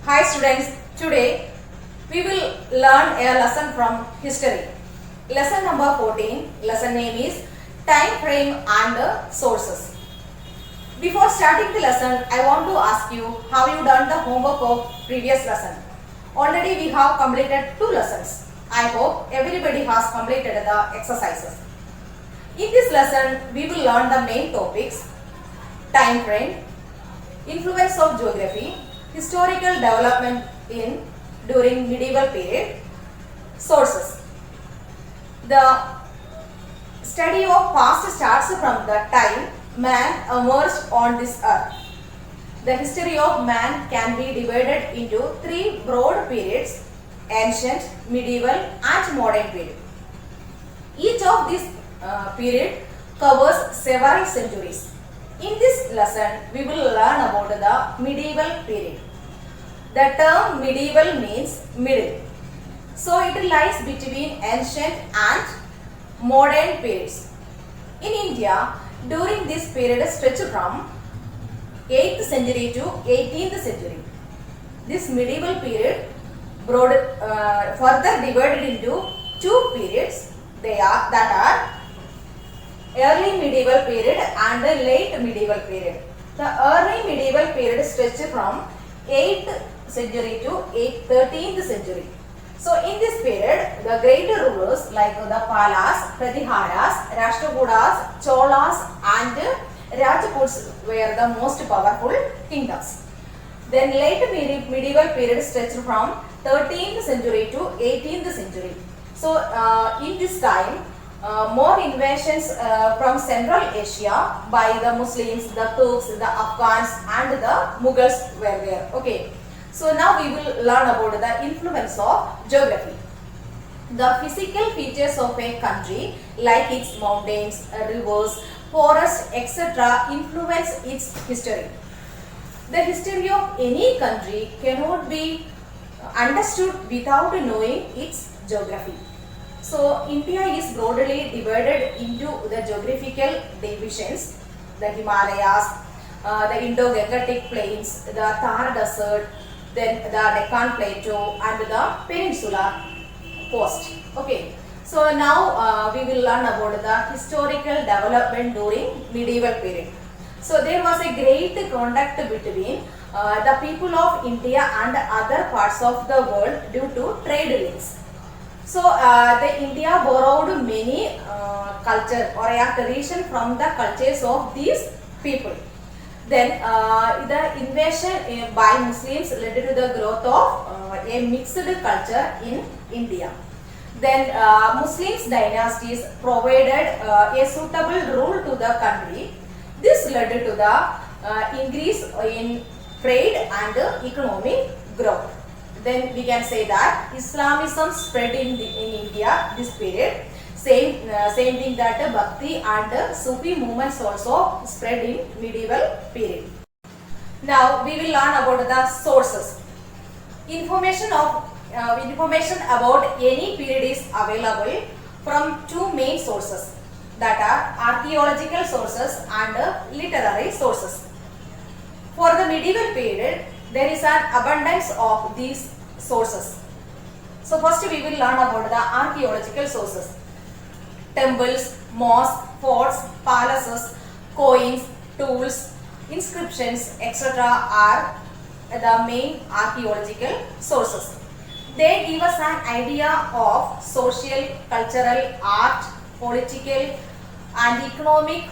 Hi students, today we will learn a lesson from history. Lesson number 14, lesson name is Time Frame and Sources. Before starting the lesson, I want to ask you, have you done the homework of previous lesson? Already we have completed 2 lessons. I hope everybody has completed the exercises. In this lesson, we will learn the main topics: time frame, influence of geography, historical development during medieval period, sources. The study of past starts from the time man emerged on this earth. The history of man can be divided into 3 broad periods: ancient, medieval and modern period. Each of these period covers several centuries. In this lesson, we will learn about the medieval period. The term medieval means middle. So it lies between ancient and modern periods. In India, during this period stretched from 8th century to 18th century. This medieval period further divided into 2 periods. That are early medieval period and the late medieval period. The early medieval period stretched from 8th century to 13th century. So in this period, the great rulers like the Palas, Pratiharas, Rashtrakutas, Cholas and Rajputs were the most powerful kingdoms. Then late medieval period stretched from 13th century to 18th century. So in this time, more invasions from Central Asia by the Muslims, the Turks, the Afghans and the Mughals were there. Okay. So now we will learn about the influence of geography. The physical features of a country like its mountains, rivers, forests, etc. influence its history. The history of any country cannot be understood without knowing its geography. So India is broadly divided into the geographical divisions: the Himalayas, the Indo-Gangetic Plains, the Thar Desert, then the Deccan Plateau and the Peninsular Coast. Okay. So now we will learn about the historical development during medieval period. So there was a great contact between the people of India and other parts of the world due to trade links. So the India borrowed many culture or a tradition from the cultures of these people. Then the invasion by Muslims led to the growth of a mixed culture in India. Then Muslims dynasties provided a suitable rule to the country. This led to the increase in trade and economic growth. Then we can say that Islamism spread in India this period. Same thing that Bhakti and Sufi movements also spread in medieval period. Now we will learn about the sources. Information about any period is available from 2 main sources, that are archaeological sources and literary sources. For the medieval period, there is an abundance of these sources. So first we will learn about the archaeological sources. Temples, mosques, forts, palaces, coins, tools, inscriptions, etc. are the main archaeological sources. They give us an idea of social, cultural, art, political and economic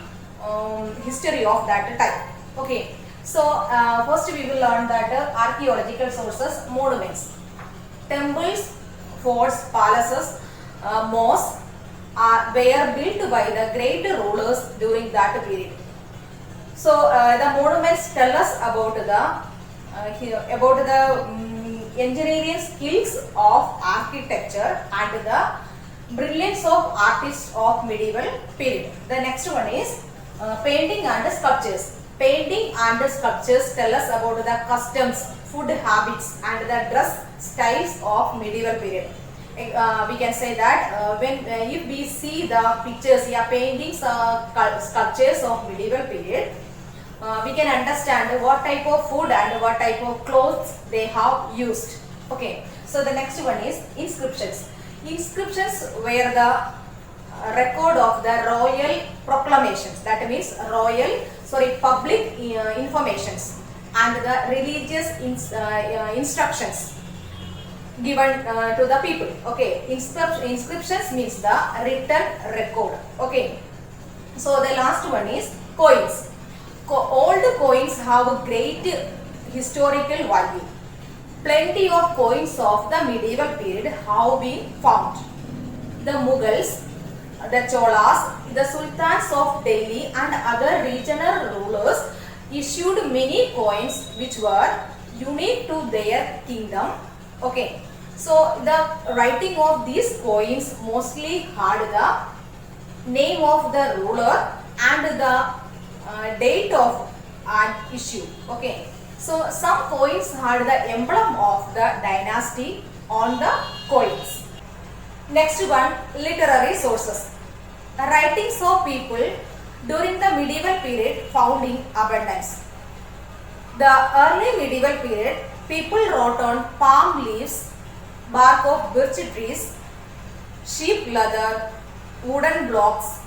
history of that time. Okay. So first we will learn that archaeological sources: monuments, temples, forts, palaces, mosques were built by the great rulers during that period. So the monuments tell us about the engineering skills of architecture and the brilliance of artists of medieval period. The next one is painting and sculptures. Painting and sculptures tell us about the customs, food habits and the dress styles of medieval period. We can say that if we see the pictures, paintings, sculptures of medieval period, we can understand what type of food and what type of clothes they have used. Okay, so the next one is inscriptions. Inscriptions were the record of the royal proclamations, that means public informations and the religious instructions given to the people. Okay, inscriptions means the written record. Okay, so the last one is coins. Old coins have a great historical value. Plenty of coins of the medieval period have been found. The Mughals, the Cholas, the Sultans of Delhi and other regional rulers issued many coins which were unique to their kingdom. Okay, so the writing of these coins mostly had the name of the ruler and the date of an issue. Okay, so some coins had the emblem of the dynasty on the coins. Next one, literary sources. Writings of people during the medieval period found in abundance. The early medieval period, people wrote on palm leaves, bark of birch trees, sheep leather, wooden blocks,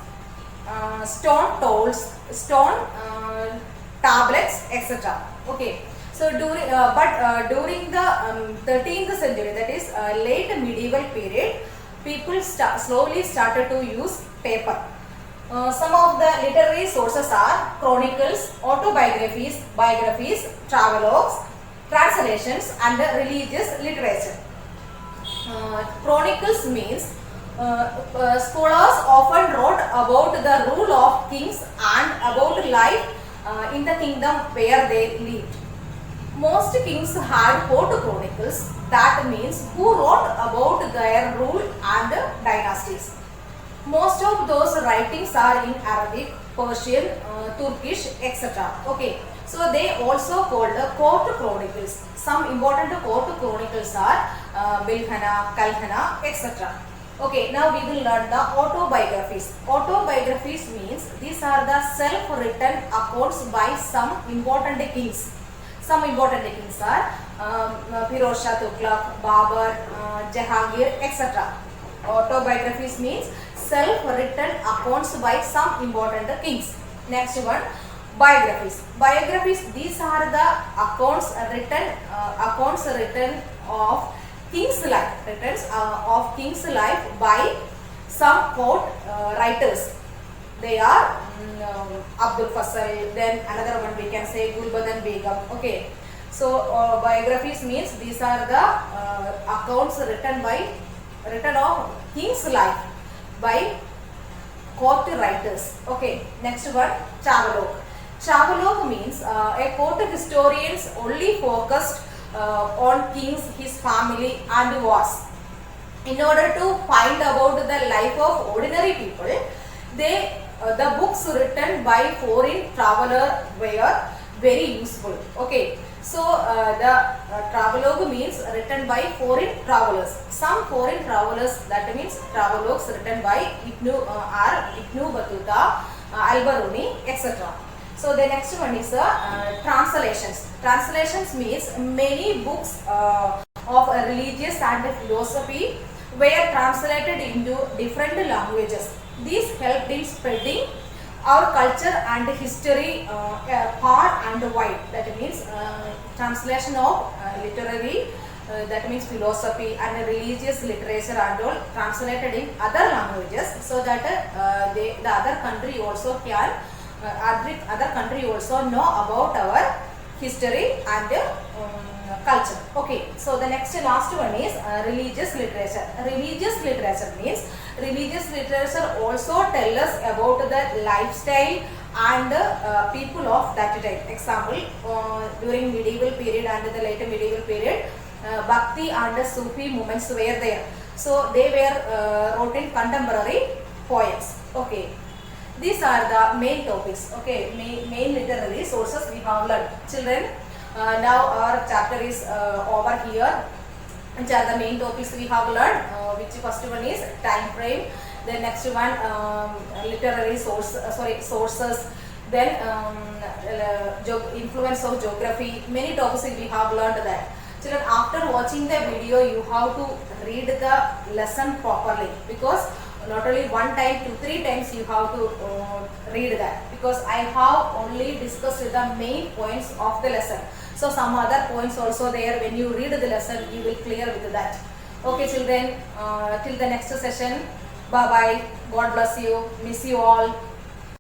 stone tools, stone tablets, etc. Okay. So during the 13th century, that is late medieval period, people slowly started to use paper. Some of the literary sources are chronicles, autobiographies, biographies, travelogues, translations and religious literature. Chronicles means scholars often wrote about the rule of kings and about life in the kingdom where they lived. Most kings had court chronicles, that means who wrote about their rule and dynasties. Most of those writings are in Arabic, Persian, Turkish, etc. Okay, so they also called the court chronicles. Some important court chronicles are Bilhana, Kalhana, etc. Okay, now we will learn the autobiographies. Autobiographies means these are the self-written accounts by some important kings. Some important kings are Firoz Shah Tughlaq, Babur, Jahangir, etc. Autobiographies means self-written accounts by some important kings. Next one, biographies. Biographies, these are the accounts written of king's life, of king's life by some court writers. They are Abdul Fasal, then another one we can say Gulbadan Begum. Okay, so biographies means these are the accounts written of king's life by court writers. Okay, next one, travelogue. Travelogue means a court historians only focused on kings, his family and wars. In order to find about the life of ordinary people, the books written by foreign traveler were very useful. Okay, so the travelogue means written by foreign travelers. Some foreign travelers, that means travelogues written by Ibn Battuta, Al-Baruni, etc. So the next one is translations. Translations means many books of religious and philosophy were translated into different languages. These helped in spreading our culture and history far and wide. That means translation of literary, that means philosophy and religious literature and all translated in other languages, so that the other country also can other country also know about our history and culture. Okay, so the next last one is religious literature. Religious literature means religious literature also tell us about the lifestyle and people of that time. Example, during medieval period and the later medieval period, Bhakti and Sufi movements were there. So they were wrote in contemporary poems. Okay. These are the main topics. Okay, main literary sources we have learned. Children, now our chapter is over here. Which are the main topics we have learned? Which first one is time frame. The next one, literary sources. then influence of geography, many topics we have learned that. Children, after watching the video, you have to read the lesson properly, because not only one time, 2-3 times you have to read that, because I have only discussed the main points of the lesson. So some other points also there, when you read the lesson you will clear with that. Okay children, till the next session, bye bye, God bless you, miss you all.